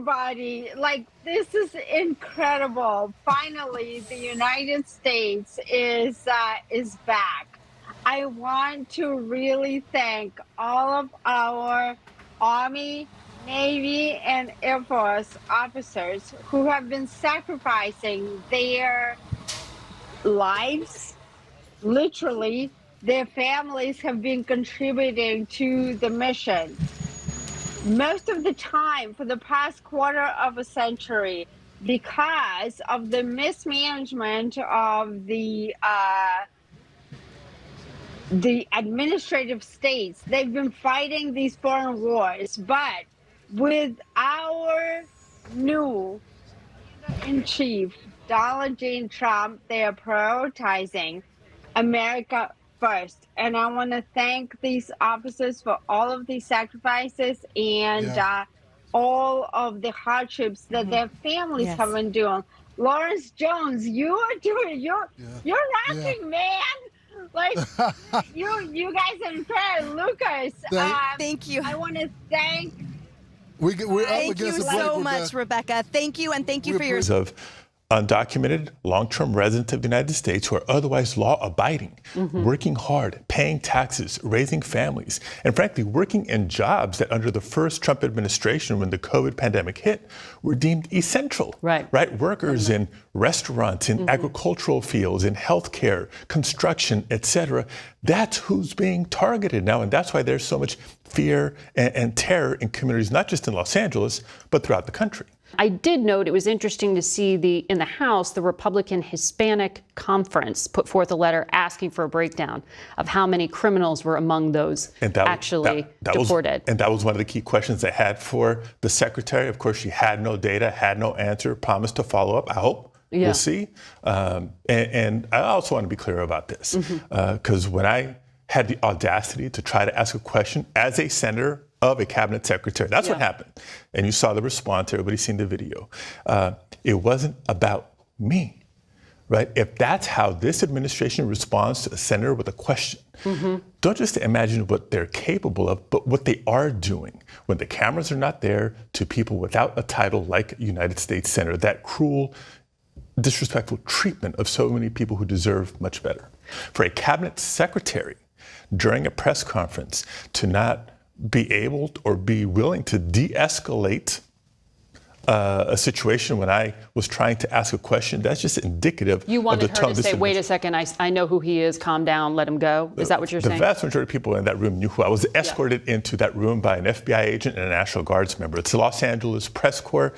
everybody. Like, this is incredible. Finally, the United States is back. I want to really thank all of our Army, Navy, and Air Force officers who have been sacrificing their lives, literally. Their families have been contributing to the mission. Most of the time for the past quarter of a century, because of the mismanagement of the administrative states, they've been fighting these foreign wars. But with our new in chief, Donald J. Trump, they are prioritizing America first. And I want to thank these officers for all of these sacrifices and all of the hardships that their families have been doing. Lawrence Jones, you are doing, you're rocking, man. Like, you guys are incredible. Lucas, thank you. I want to thank. Thank you so much, Rebecca. Thank you, and thank you for your... Of undocumented, long-term residents of the United States who are otherwise law-abiding, working hard, paying taxes, raising families, and frankly, working in jobs that under the first Trump administration, when the COVID pandemic hit, were deemed essential. Right? Workers in restaurants, in agricultural fields, in healthcare, construction, etc. That's who's being targeted now, and that's why there's so much fear and terror in communities, not just in Los Angeles, but throughout the country. I did note it was interesting to see in the House, the Republican Hispanic Conference put forth a letter asking for a breakdown of how many criminals were among those actually deported. And that was one of the key questions I had for the secretary. Of course, she had no data, had no answer, promised to follow up. I hope. We'll see. And I also want to be clear about this, because when I had the audacity to try to ask a question as a senator of a cabinet secretary. That's what happened. And you saw the response. Everybody's seen the video. It wasn't about me, right? If that's how this administration responds to a senator with a question, don't just imagine what they're capable of, but what they are doing when the cameras are not there to people without a title like United States Senator, that cruel, disrespectful treatment of so many people who deserve much better. For a cabinet secretary during a press conference to not be able or be willing to de-escalate a situation when I was trying to ask a question, that's just indicative of the tone. You wanted her to say, wait a second, I know who he is, calm down, let him go? Is that what you're saying? The vast majority of people in that room knew who I was. Escorted into that room by an FBI agent and a National Guards member. It's the Los Angeles Press Corps.